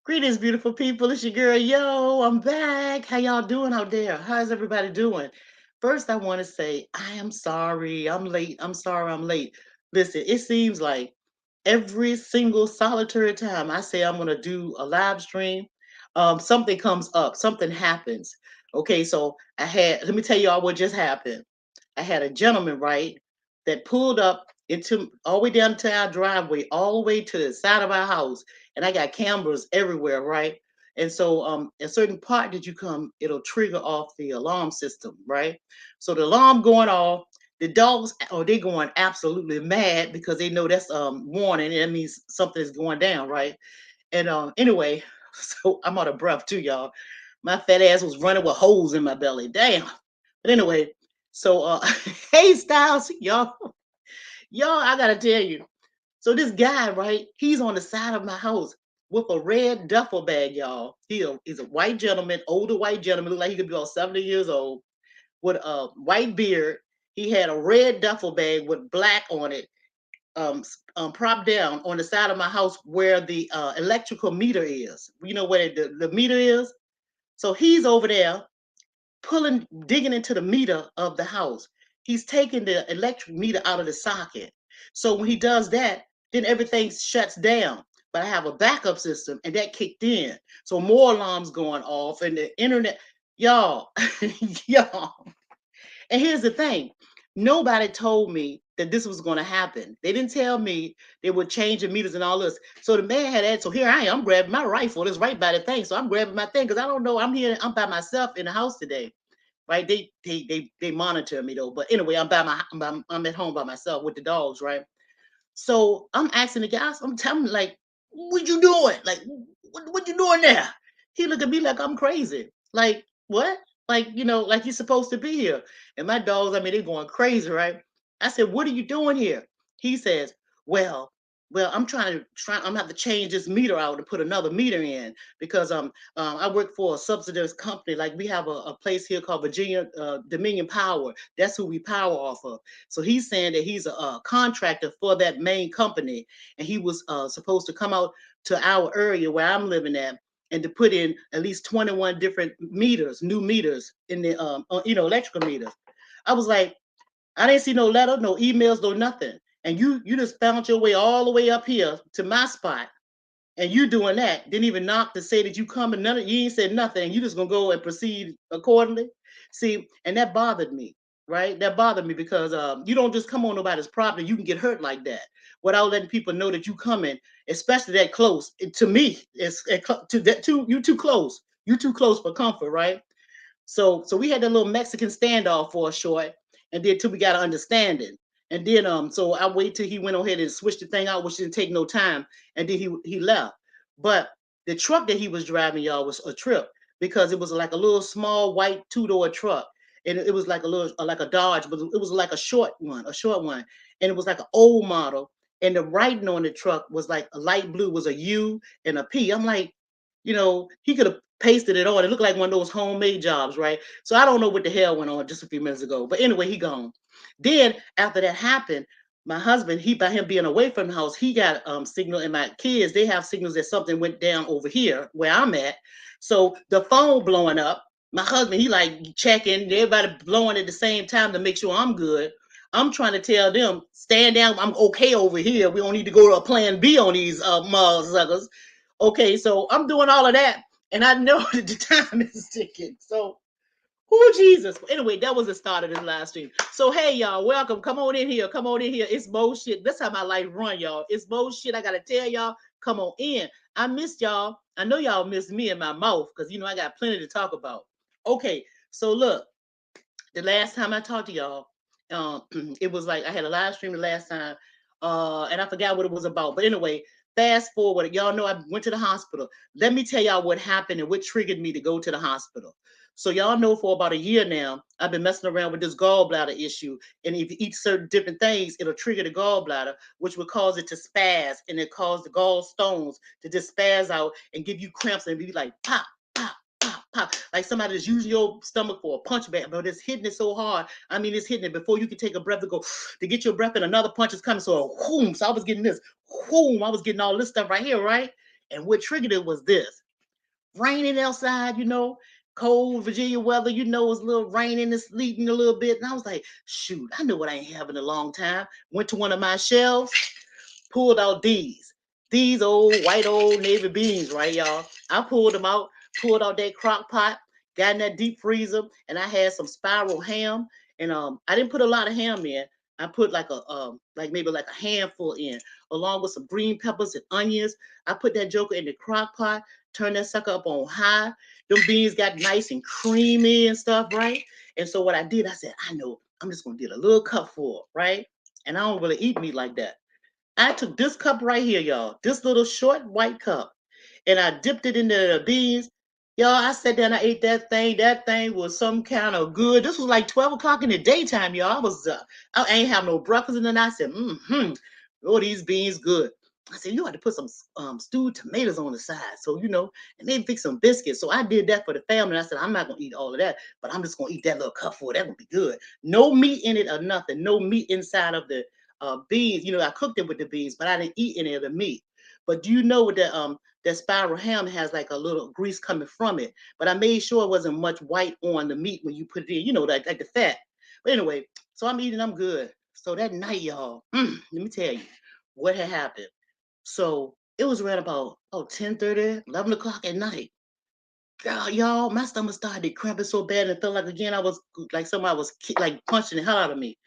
Greetings, beautiful people. It's your girl. Yo, I'm back. How y'all doing out there? How's everybody doing? First, I want to say I am sorry. I'm late. I'm sorry I'm late. Listen, it seems like every single solitary time I say I'm going to do a live stream, something comes up, something happens. Okay, so let me tell y'all what just happened. I had a gentleman, right, that pulled up into all the way down to our driveway, all the way to the side of our house, and I got cameras everywhere, right? And so, a certain part that you come, it'll trigger off the alarm system, right? So the alarm going off, the dogs, oh, they going absolutely mad because they know that's warning. That means something is going down, right? And anyway, so I'm out of breath too, y'all. My fat ass was running with holes in my belly. Damn. But anyway, so hey Styles, y'all, I gotta tell you. So this guy, right? He's on the side of my house with a red duffel bag, y'all. He's a white gentleman, older white gentleman, look like he could be about 70 years old, with a white beard. He had a red duffel bag with black on it, propped down on the side of my house where the electrical meter is. You know where the meter is? So he's over there digging into the meter of the house. He's taking the electric meter out of the socket. So when he does that, then everything shuts down. But I have a backup system and that kicked in. So more alarms going off and the internet, y'all, y'all. And here's the thing. Nobody told me that this was going to happen. They didn't tell me they would change the meters and all this. So the man had that. So here I am. I'm grabbing my rifle. It's right by the thing. So I'm grabbing my thing because I don't know. I'm here. I'm by myself in the house today, right? They monitor me though. But anyway, I'm at home by myself with the dogs, right? So I'm asking the guys, I'm telling him like, what you doing? Like, what you doing there? He look at me like I'm crazy. Like, what? Like, like you're supposed to be here. And my dogs, I mean, they're going crazy, right? I said, what are you doing here? He says, well, I'm I'm gonna have to change this meter out and put another meter in because I work for a subsidiary company. Like we have a place here called Virginia Dominion Power. That's who we power off of. So he's saying that he's a contractor for that main company, and he was supposed to come out to our area where I'm living at, and to put in at least 21 different meters, new meters in the electrical meters. I was like, I didn't see no letter, no emails, no nothing. And you just found your way all the way up here to my spot, and you doing that. Didn't even knock to say that you come and none of you ain't said nothing. You just gonna go and proceed accordingly. See, and that bothered me, right? That bothered me because you don't just come on nobody's property. You can get hurt like that without letting people know that you coming, especially that close. To me, it's to that too. You too close. You too close for comfort, right? So we had that little Mexican standoff for a short, and then till we got an understanding. And then so I wait till he went ahead and switched the thing out, which didn't take no time, and then he left. But the truck that he was driving, y'all, was a trip because it was like a little small white two-door truck. And it was like a little like a Dodge, but it was like a short one, and it was like an old model. And the writing on the truck was like a light blue, was a U and a P. I'm like, he could have pasted it on. It looked like one of those homemade jobs, right? So I don't know what the hell went on just a few minutes ago. But anyway, he gone. Then after that happened, my husband, he by him being away from the house, he got signal, and my kids, they have signals that something went down over here where I'm at. So the phone blowing up. My husband, he like checking, everybody blowing at the same time to make sure I'm good. I'm trying to tell them, stand down, I'm okay over here. We don't need to go to a plan B on these motherfuckers. Okay, so I'm doing all of that, and I know that the time is ticking. So, oh Jesus. Anyway, that was the start of this live stream. So, hey, y'all, welcome. Come on in here. Come on in here. It's Mo shit. That's how my life run, y'all. It's Mo shit. I gotta tell y'all, come on in. I missed y'all. I know y'all missed me in my mouth because I got plenty to talk about. Okay, so look, the last time I talked to y'all, it was like I had a live stream the last time, and I forgot what it was about. But anyway, fast forward, y'all know I went to the hospital. Let me tell y'all what happened and what triggered me to go to the hospital. So y'all know for about a year now, I've been messing around with this gallbladder issue. And if you eat certain different things, it'll trigger the gallbladder, which would cause it to spaz, and it cause the gallstones to just spaz out and give you cramps and be like pop, pop, pop, pop, like somebody is using your stomach for a punch bag, but it's hitting it so hard. I mean, it's hitting it before you can take a breath to go to get your breath, and another punch is coming. So, whoom. So I was getting this, whoom. I was getting all this stuff right here, right? And what triggered it was this: raining outside, cold Virginia weather, it's a little raining, it's sleeting a little bit. And I was like, shoot, I know what I ain't having in a long time. Went to one of my shelves, pulled out these old white old navy beans, right, y'all? I pulled them out, pulled out that crock pot, got in that deep freezer, and I had some spiral ham. And I didn't put a lot of ham in. I put like maybe like a handful in, along with some green peppers and onions. I put that joker in the crock pot, turned that sucker up on high. Them beans got nice and creamy and stuff, right? And so what I did, I said, I know I'm just gonna get a little cup full, right? And I don't really eat meat like that. I took this cup right here, y'all, this little short white cup, and I dipped it into the beans. Y'all, I sat down, I ate that thing. That thing was some kind of good. This was like 12 o'clock in the daytime, y'all. I ain't have no breakfast. And then I said, oh, these beans good. I said, you had to put some stewed tomatoes on the side. So, and maybe fix some biscuits. So I did that for the family. I said, I'm not going to eat all of that, but I'm just going to eat that little cup full. That would be good. No meat in it or nothing. No meat inside of the beans. I cooked it with the beans, but I didn't eat any of the meat. But do you know what that spiral ham has like a little grease coming from it? But I made sure it wasn't much white on the meat when you put it in, like the fat. But anyway, so I'm eating, I'm good. So that night, y'all, let me tell you what had happened. So it was around about 10:30, 11 o'clock at night. Girl, y'all, my stomach started cramping so bad and it felt like again I was like somebody was like punching the hell out of me.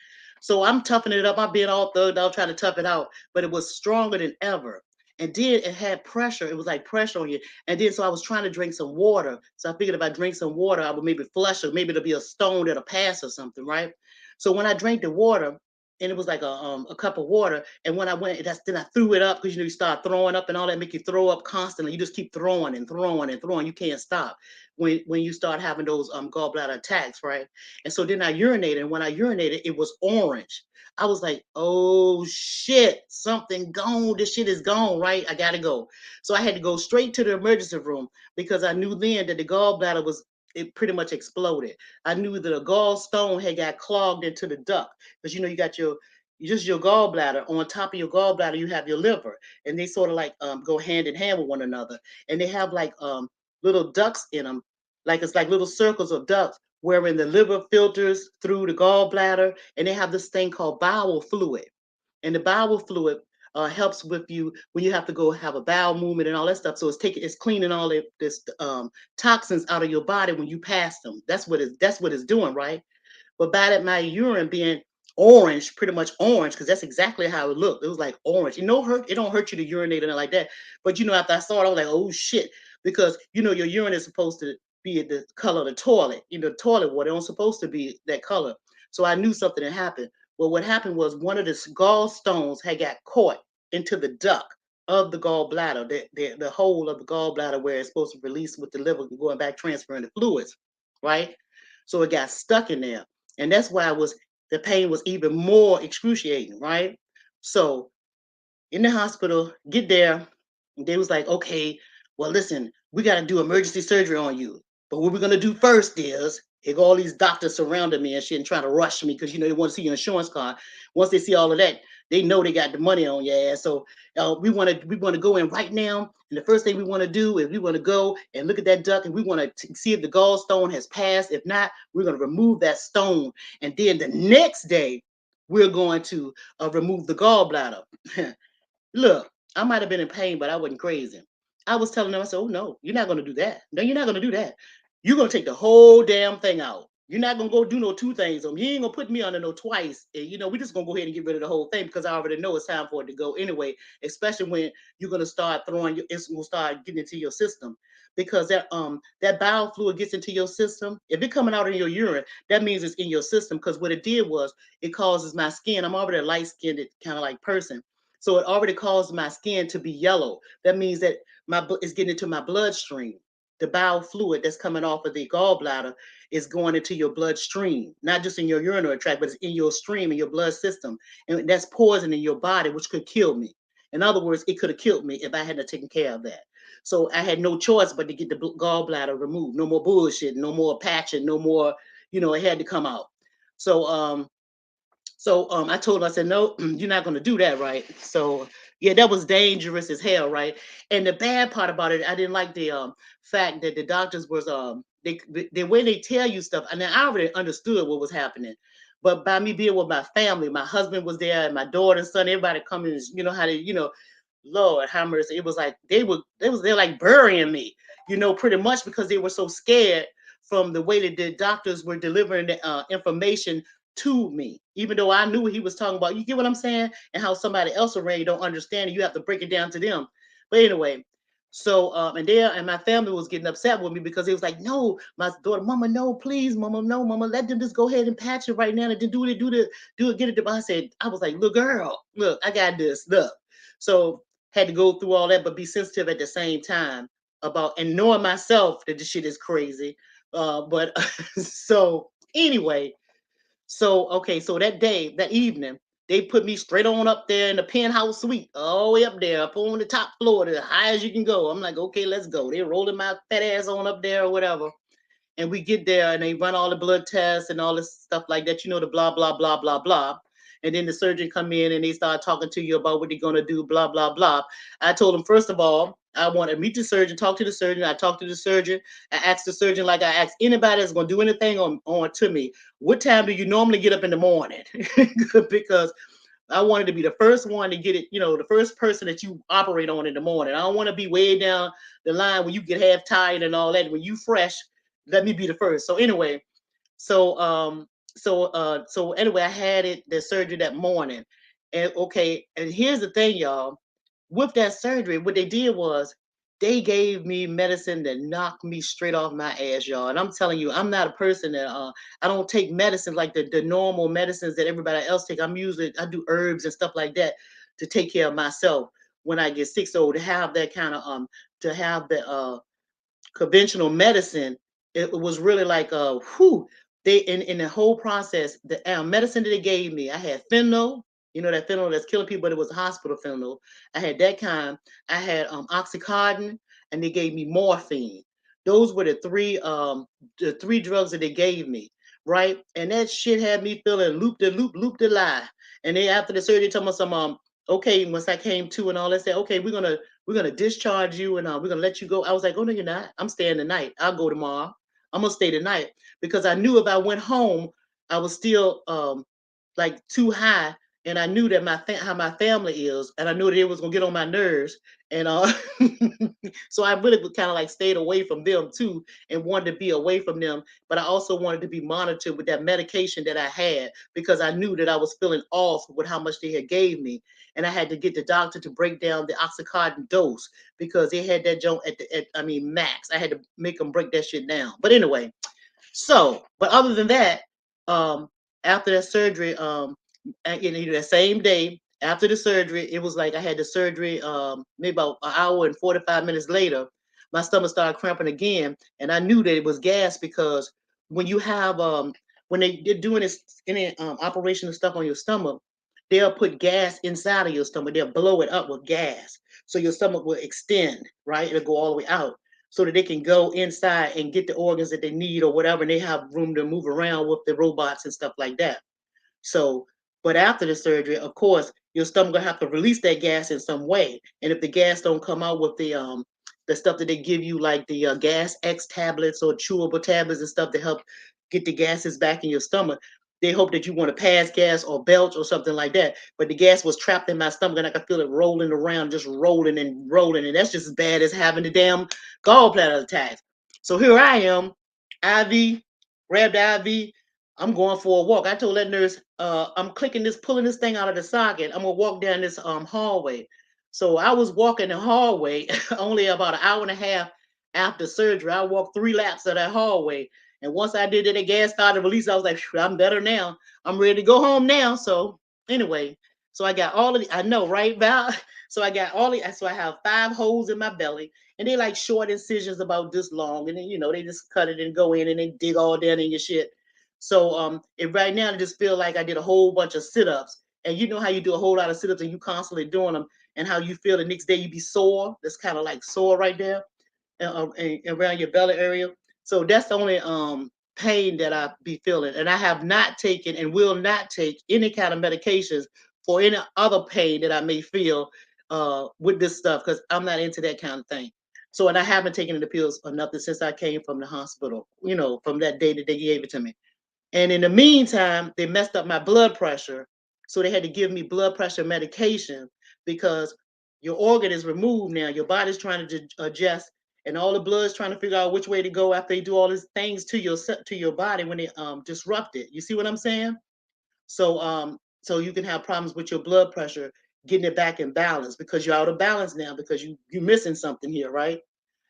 So I'm toughing it up. I'm being all thugged out, trying to tough it out, but it was stronger than ever. And then it had pressure. It was like pressure on you. And then so I was trying to drink some water. So I figured if I drink some water, I would maybe flush or maybe it'll be a stone that'll pass or something, right? So when I drank the water, and it was like a cup of water. And when I went, then I threw it up because you start throwing up and all that make you throw up constantly. You just keep throwing and throwing and throwing. You can't stop when you start having those gallbladder attacks, right? And so then I urinated, and when I urinated, it was orange. I was like, oh shit, something gone. This shit is gone, right? I gotta go. So I had to go straight to the emergency room because I knew then that the gallbladder was it pretty much exploded. I knew that a gallstone had got clogged into the duct because you got just your gallbladder. On top of your gallbladder, you have your liver, and they sort of like go hand in hand with one another. And they have like little ducts in them, like it's like little circles of ducts wherein the liver filters through the gallbladder, and they have this thing called bowel fluid. And the bowel fluid helps with you when you have to go have a bowel movement and all that stuff. So it's cleaning all this toxins out of your body when you pass them. That's what it's doing, right? But by that my urine being orange, pretty much orange, because that's exactly how it looked. It was like orange. It don't hurt you to urinate and like that. But after I saw it, I was like, oh shit. Because your urine is supposed to be the color of the toilet. The toilet water don't supposed to be that color. So I knew something had happened. Well, what happened was one of the gallstones had got caught into the duct of the gallbladder, the hole of the gallbladder where it's supposed to release with the liver going back transferring the fluids, right? So it got stuck in there. And that's why the pain was even more excruciating, right? So in the hospital, get there, and they was like, okay, well, listen, we got to do emergency surgery on you. But what we're gonna do first is here go all these doctors surrounding me and shit and trying to rush me because they want to see your insurance card. Once they see all of that, they know they got the money on your ass. So we want to go in right now. And the first thing we want to do is we want to go and look at that duct and we want to see if the gallstone has passed. If not, we're going to remove that stone. And then the next day, we're going to remove the gallbladder. Look, I might have been in pain, but I wasn't crazy. I was telling them, I said, oh no, you're not gonna do that. No, you're not gonna do that. You're gonna take the whole damn thing out. You're not gonna go do no two things on me. You ain't gonna put me under no twice. And we're just gonna go ahead and get rid of the whole thing because I already know it's time for it to go anyway, especially when you're gonna start it's gonna start getting into your system. Because that bowel fluid gets into your system. If it's coming out in your urine, that means it's in your system. Because what it did was it causes my skin. I'm already a light-skinned kind of like person. So it already caused my skin to be yellow. That means that it's getting into my bloodstream. The bowel fluid that's coming off of the gallbladder is going into your bloodstream, not just in your urinary tract, but it's in your stream, in your blood system. And that's poison in your body, which could kill me. In other words, it could have killed me if I hadn't taken care of that. So I had no choice but to get the gallbladder removed. No more bullshit, no more patching, no more, it had to come out. So I told him, I said, no, you're not going to do that, right? So Yeah, that was dangerous as hell, right? And the bad part about it, I didn't like the fact that the doctors was the way they tell you stuff. And I already understood what was happening, but by me being with my family, my husband was there, and my daughter, son, everybody coming. You know how they, Lord have mercy. It was like they're like burying me, pretty much because they were so scared from the way that the doctors were delivering the information to me, even though I knew what he was talking about. You get what I'm saying? And how somebody else already don't understand it. You have to break it down to them. But anyway, so and my family was getting upset with me because it was like, no, my daughter, mama, no, please, mama, no, mama, let them just go ahead and patch it right now and then do it, get it. I said, I was like, look, girl, look, I got this, look. So had to go through all that, but be sensitive at the same time about and knowing myself that this shit is crazy. But so anyway, so okay, so that day, that evening, they put me straight on up there in the penthouse suite, all the way up there, up on the top floor, as high as you can go. I'm like, okay, let's go. They're rolling my fat ass on up there or whatever. And we get there and they run all the blood tests and all this stuff like that, the blah, blah, blah, blah, blah. And then the surgeon come in and they start talking to you about what they're gonna do, blah, blah, blah. I told them, first of all, I want to meet the surgeon, talk to the surgeon. I talked to the surgeon. I asked the surgeon, like I asked anybody that's gonna do anything on to me, what time do you normally get up in the morning? Because I wanted to be the first one to get it, the first person that you operate on in the morning. I don't want to be way down the line when you get half tired and all that. When you fresh, let me be the first. So anyway, so so anyway, I had the surgery that morning. And okay, and here's the thing, y'all. With that surgery, what they did was they gave me medicine that knocked me straight off my ass, y'all. And I'm telling you, I'm not a person that I don't take medicine like the normal medicines that everybody else take. I do herbs and stuff like that to take care of myself when I get sick. So to have that kind of to have the conventional medicine, it was really like whew, they in the whole process, the medicine that they gave me, I had fentanyl, that fentanyl that's killing people, but it was hospital fentanyl. I had that kind. I had oxycontin, and they gave me morphine. Those were the three drugs that they gave me, right? And that shit had me feeling loop the lie. And then after the surgery, told me some okay, once I came to and all that, said, okay, we're gonna discharge you and we're gonna let you go. I was like, oh no, you're not. I'm staying the night. I'll go tomorrow. I'm gonna stay the night because I knew if I went home, I was still like too high, and I knew that how my family is, and I knew that it was gonna get on my nerves, and so I really kind of like stayed away from them too, and wanted to be away from them. But I also wanted to be monitored with that medication that I had because I knew that I was feeling off with how much they had gave me, and I had to get the doctor to break down the oxycontin dose because they had that joint I mean max. I had to make them break that shit down. But anyway, so but other than that, um, after that surgery, that same day after the surgery, it was like I had the surgery maybe about an hour and 45 minutes later. My stomach started cramping again, and I knew that it was gas because when you have when they're doing this any operation and stuff on your stomach, they'll put gas inside of your stomach. They'll blow it up with gas, so your stomach will extend, right? It'll go all the way out, so that they can go inside and get the organs that they need or whatever. And they have room to move around with the robots and stuff like that. So, but after the surgery, of course, your stomach gonna have to release that gas in some way. And if the gas don't come out with the stuff that they give you, like the gas X tablets or chewable tablets and stuff to help get the gases back in your stomach, they hope that you want to pass gas or belch or something like that. But the gas was trapped in my stomach, and I could feel it rolling around, just rolling and rolling, and that's just as bad as having the damn gallbladder attack. So here I am, IV, grabbed the IV. I'm going for a walk. I told that nurse, I'm pulling this thing out of the socket. I'm gonna walk down this hallway. So I was walking the hallway only about an hour and a half after surgery. I walked 3 laps of that hallway. And once I did it, the gas started to release. I was like, I'm better now. I'm ready to go home now. So anyway, so I got all of the, I know, right, Val? So I got all the, so I have 5 holes in my belly, and they like short incisions about this long. And then, they just cut it and go in and they dig all down in your shit. So right now I just feel like I did a whole bunch of sit-ups. And you know how you do a whole lot of sit-ups and you constantly doing them, and how you feel the next day you be sore. That's kind of like sore right there and around your belly area. So that's the only pain that I be feeling. And I have not taken and will not take any kind of medications for any other pain that I may feel. with this stuff because I'm not into that kind of thing. So, and I haven't taken the pills or nothing since I came from the hospital, from that day that they gave it to me. And in the meantime, they messed up my blood pressure. So they had to give me blood pressure medication because your organ is removed now. Your body's trying to adjust, and all the blood's trying to figure out which way to go after they do all these things to your body when they disrupt it. You see what I'm saying? So you can have problems with your blood pressure getting it back in balance because you're out of balance now because you're missing something here, right?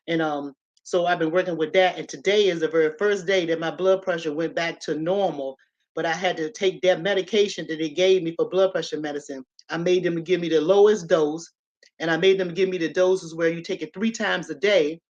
And so I've been working with that. And today is the very first day that my blood pressure went back to normal. But I had to take that medication that they gave me for blood pressure medicine. I made them give me the lowest dose, and I made them give me the doses where you take it 3 times a day,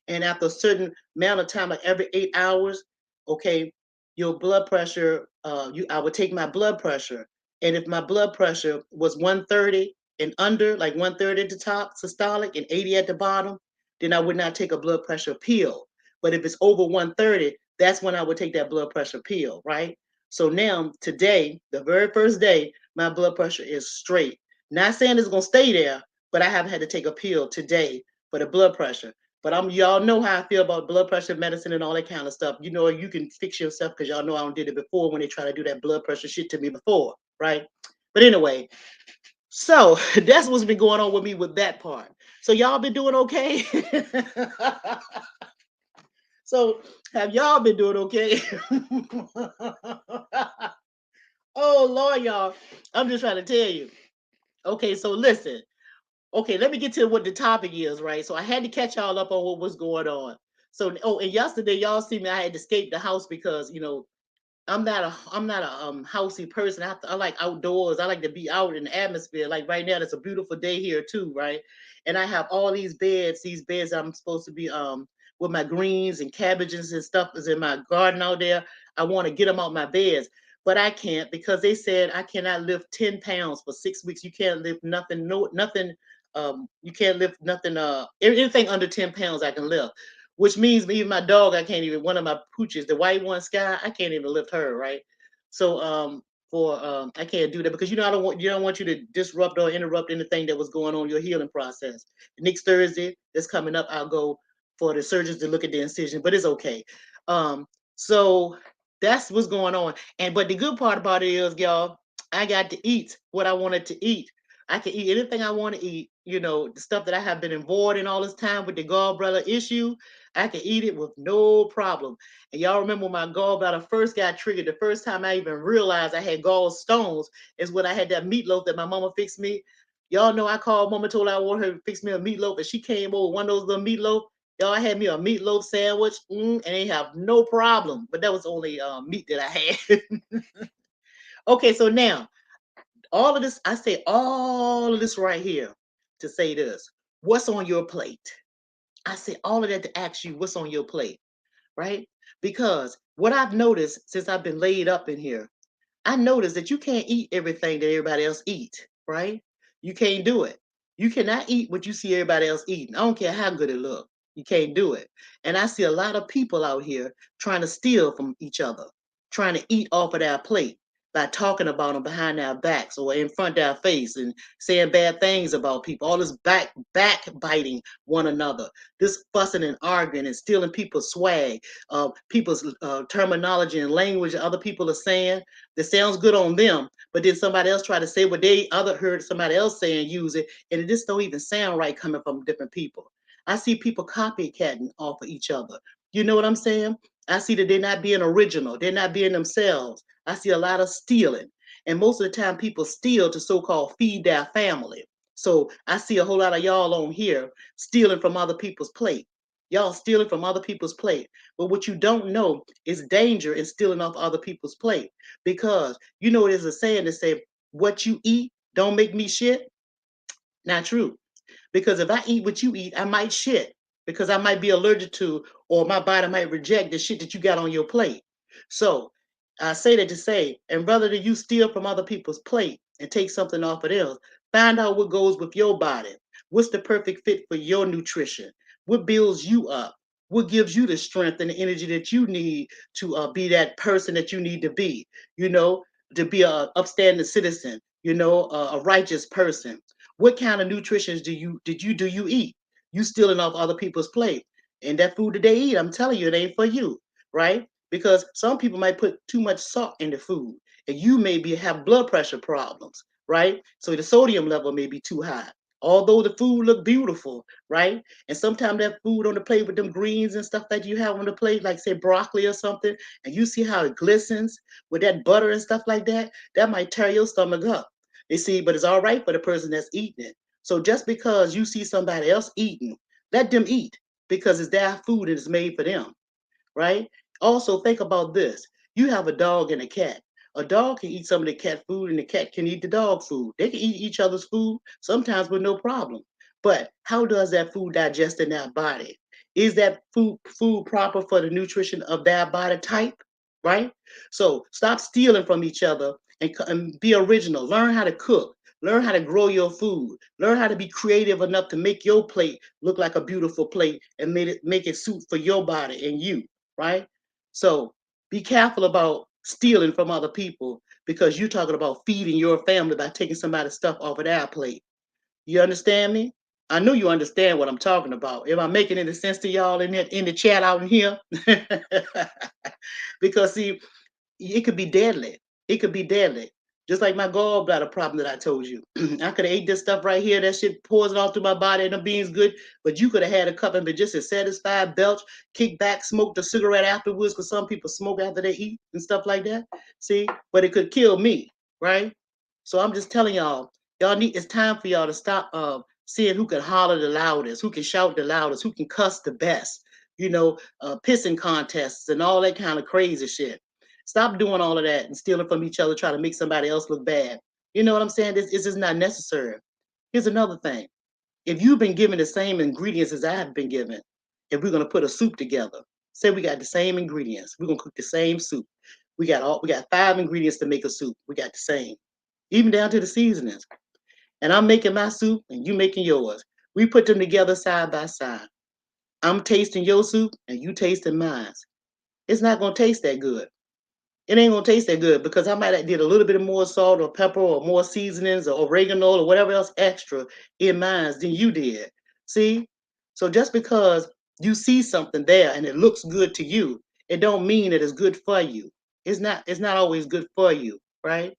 and after a certain amount of time, like every 8 hours, okay, your blood pressure, I would take my blood pressure. And if my blood pressure was 130 and under, like 130 at the top, systolic, and 80 at the bottom, then I would not take a blood pressure pill. But if it's over 130, that's when I would take that blood pressure pill, right? So now, today, the very first day, my blood pressure is straight. Not saying it's gonna stay there, but I haven't had to take a pill today for the blood pressure. But y'all know how I feel about blood pressure medicine and all that kind of stuff. You know, you can fix yourself because y'all know I did it before when they try to do that blood pressure shit to me before, right? But anyway, so that's what's been going on with me with that part. So y'all been doing okay? So have y'all been doing okay? Oh Lord, y'all. I'm just trying to tell you. Okay, so listen. Okay, let me get to what the topic is, right? So I had to catch y'all up on what was going on. So, and yesterday y'all see me, I had to escape the house because I'm not a housey person. I like outdoors. I like to be out in the atmosphere. Like right now, it's a beautiful day here too, right? And I have all these beds I'm supposed to be with my greens and cabbages and stuff is in my garden out there. I want to get them out my beds, but I can't because they said I cannot lift 10 pounds for 6 weeks. You can't lift nothing, no nothing. You can't lift nothing. Anything under 10 pounds I can lift, which means even my dog, I can't even, one of my pooches, the white one, Sky, I can't even lift her, right? So for I can't do that because I don't want you to disrupt or interrupt anything that was going on in your healing process. Next Thursday that's coming up, I'll go for the surgeons to look at the incision, but it's okay. So that's what's going on. And but the good part about it is, y'all, I got to eat what I wanted to eat. I can eat anything I want to eat. The stuff that I have been involved in all this time with the gallbladder issue, I can eat it with no problem. And y'all remember when my gallbladder first got triggered, the first time I even realized I had gallstones is when I had that meatloaf that my mama fixed me. Y'all know I called mama, told her I want her to fix me a meatloaf, and she came over one of those little meatloaf. Y'all had me a meatloaf sandwich, and they have no problem. But that was only meat that I had. Okay, so now all of this, I say all of this right here to say this. What's on your plate? I say all of that to ask you what's on your plate, right? Because what I've noticed since I've been laid up in here, I noticed that you can't eat everything that everybody else eat, right? You can't do it. You cannot eat what you see everybody else eating. I don't care how good it look. You can't do it. And I see a lot of people out here trying to steal from each other, trying to eat off of their plate by talking about them behind their backs or in front of their face and saying bad things about people. All this backbiting one another, this fussing and arguing and stealing people's swag, people's terminology and language that other people are saying that sounds good on them, but then somebody else try to say what they other heard somebody else say and use it, and it just don't even sound right coming from different people. I see people copycatting off of each other. You know what I'm saying? I see that they're not being original. They're not being themselves. I see a lot of stealing. And most of the time people steal to so-called feed their family. So I see a whole lot of y'all on here stealing from other people's plate. Y'all stealing from other people's plate. But what you don't know is danger in stealing off other people's plate. Because there's a saying that say, what you eat don't make me shit. Not true. Because if I eat what you eat, I might shit because I might be allergic to, or my body might reject the shit that you got on your plate. So I say that to say, and rather than you steal from other people's plate and take something off of theirs, find out what goes with your body. What's the perfect fit for your nutrition? What builds you up? What gives you the strength and the energy that you need to be that person that you need to be? You know, to be a upstanding citizen. A righteous person. What kind of nutrition do you eat? You stealing off other people's plate. And that food that they eat, I'm telling you, it ain't for you, right? Because some people might put too much salt in the food, and you maybe have blood pressure problems, right? So the sodium level may be too high. Although the food look beautiful, right? And sometimes that food on the plate with them greens and stuff that you have on the plate, like say broccoli or something, and you see how it glistens with that butter and stuff like that, that might tear your stomach up. You see, but it's all right for the person that's eating it. So just because you see somebody else eating, let them eat because it's their food and it's made for them, right? Also, think about this. You have a dog and a cat. A dog can eat some of the cat food and the cat can eat the dog food. They can eat each other's food sometimes with no problem. But how does that food digest in their body? Is that food proper for the nutrition of their body type? Right? So stop stealing from each other and be original. Learn how to cook. Learn how to grow your food. Learn how to be creative enough to make your plate look like a beautiful plate and make it suit for your body and you, right? So be careful about stealing from other people because you're talking about feeding your family by taking somebody's stuff off of their plate. You understand me? I know you understand what I'm talking about. Am I making any sense to y'all in the chat out in here? Because see, it could be deadly. It could be deadly. Just like my gallbladder problem that I told you. I could have ate this stuff right here. That shit pours it all through my body and the beans good. But you could have had a cup and been just as satisfied, belch, kick back, smoke a cigarette afterwards, because some people smoke after they eat and stuff like that. See? But it could kill me, right? So I'm just telling y'all need it's time for y'all to stop seeing who can holler the loudest, who can shout the loudest, who can cuss the best, pissing contests and all that kind of crazy shit. Stop doing all of that and stealing from each other, trying to make somebody else look bad. You know what I'm saying? This is not necessary. Here's another thing. If you've been given the same ingredients as I have been given, if we're gonna put a soup together, say we got the same ingredients, we're gonna cook the same soup. We got 5 ingredients to make a soup. We got the same, even down to the seasonings. And I'm making my soup and you making yours. We put them together side by side. I'm tasting your soup and you tasting mine. It's not gonna taste that good. It ain't gonna taste that good because I might have did a little bit of more salt or pepper or more seasonings or oregano or whatever else extra in mine than you did. See? So just because you see something there and it looks good to you, it don't mean that it's good for you. It's not always good for you, right?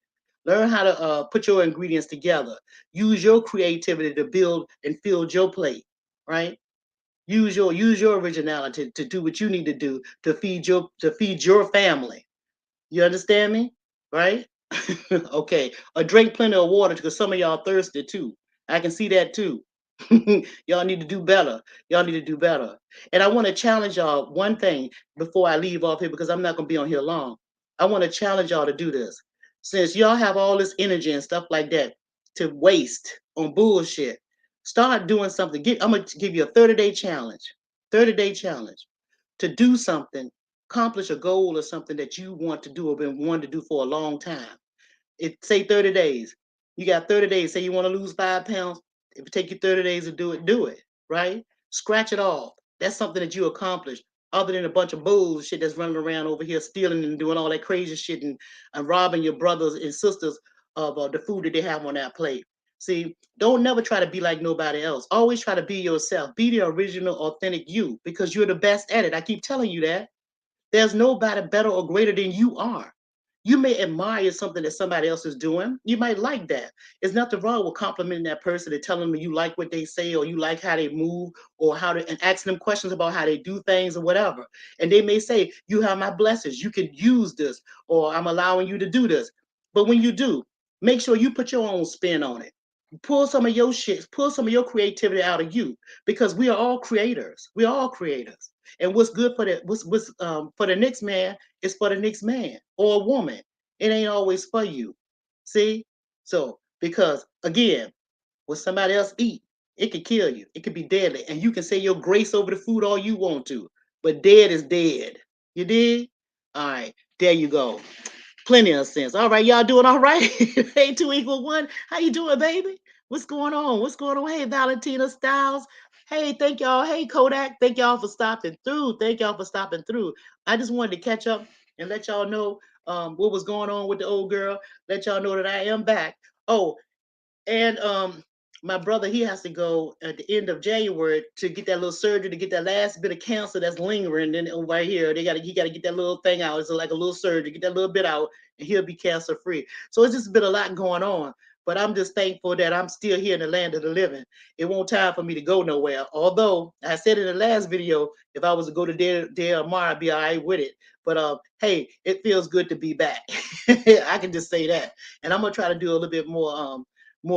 Learn how to put your ingredients together. Use your creativity to build and fill your plate, right? Use your originality to do what you need to do to feed your family. You understand me? Right? Okay. Or drink plenty of water because some of y'all thirsty too. I can see that too. Y'all need to do better. Y'all need to do better. And I want to challenge y'all one thing before I leave off here because I'm not going to be on here long. I want to challenge y'all to do this. Since y'all have all this energy and stuff like that to waste on bullshit, start doing something. I'm going to give you a 30-day challenge. 30-day challenge to do something, accomplish a goal or something that you want to do or been wanting to do for a long time. It say 30 days. You got 30 days. Say you want to lose 5 pounds. If it take you 30 days to do it, do it. Right? Scratch it off. That's something that you accomplished. Other than a bunch of bullshit that's running around over here stealing and doing all that crazy shit and robbing your brothers and sisters of the food that they have on that plate. See, don't never try to be like nobody else. Always try to be yourself. Be the original, authentic you because you're the best at it. I keep telling you that. There's nobody better or greater than you are. You may admire something that somebody else is doing. You might like that. There's nothing wrong with complimenting that person and telling them you like what they say or you like how they move or and asking them questions about how they do things or whatever. And they may say, "You have my blessings. You can use this," or "I'm allowing you to do this." But when you do, make sure you put your own spin on it. Pull some of your shit, pull some of your creativity out of you because we are all creators. We are all creators. And what's good for for the next man is for the next man or a woman. It ain't always for you. See? So because again, what somebody else eat, it could kill you. It could be deadly. And you can say your grace over the food all you want to, but dead is dead. You did? All right, there you go. Plenty of sense. All right, y'all doing all right? Hey, two equal one. How you doing, baby? What's going on? What's going on? Hey, Valentina Styles. Hey, thank y'all. Hey, Kodak. Thank y'all for stopping through. Thank y'all for stopping through. I just wanted to catch up and let y'all know what was going on with the old girl. Let y'all know that I am back. Oh, and my brother, he has to go at the end of January to get that little surgery to get that last bit of cancer that's lingering. Then right here, he got to get that little thing out. It's like a little surgery, get that little bit out, and he'll be cancer free. So it's just been a lot going on. But I'm just thankful that I'm still here in the land of the living. It won't time for me to go nowhere. Although I said in the last video, if I was to go to Del Mar, I'd be all right with it. But hey, it feels good to be back. I can just say that. And I'm gonna try to do a little bit more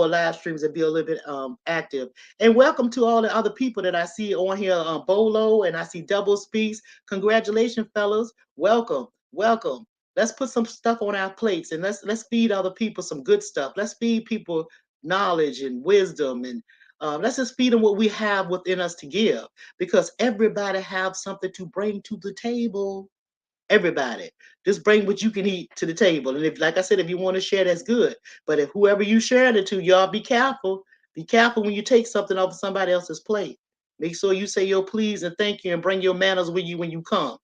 live streams and be a little bit active. And welcome to all the other people that I see on here, Bolo, and I see Double Speaks. Congratulations, fellas. Welcome, welcome. Let's put some stuff on our plates and let's feed other people some good stuff. Let's feed people knowledge and wisdom and let's just feed them what we have within us to give because everybody have something to bring to the table. Everybody. Just bring what you can eat to the table. And if, like I said, if you want to share, that's good. But if whoever you share it to, y'all be careful. Be careful when you take something off of somebody else's plate. Make sure you say your please and thank you and bring your manners with you when you come.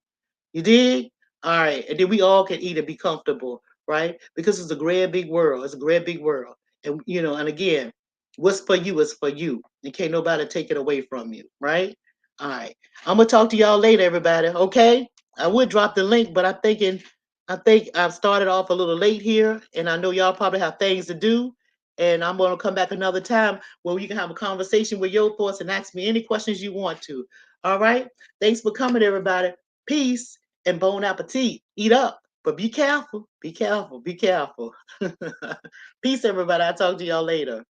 You dig? All right. And then we all can eat and be comfortable, right? Because it's a great big world. It's a great big world. And and again, what's for you is for you. And can't nobody take it away from you, right? All right. I'm gonna talk to y'all later, everybody. Okay. I would drop the link, but I think I've started off a little late here, and I know y'all probably have things to do. And I'm gonna come back another time where we can have a conversation with your thoughts and ask me any questions you want to. All right. Thanks for coming, everybody. Peace and bon appetit. Eat up, but be careful. Be careful. Be careful. Peace, everybody. I'll talk to y'all later.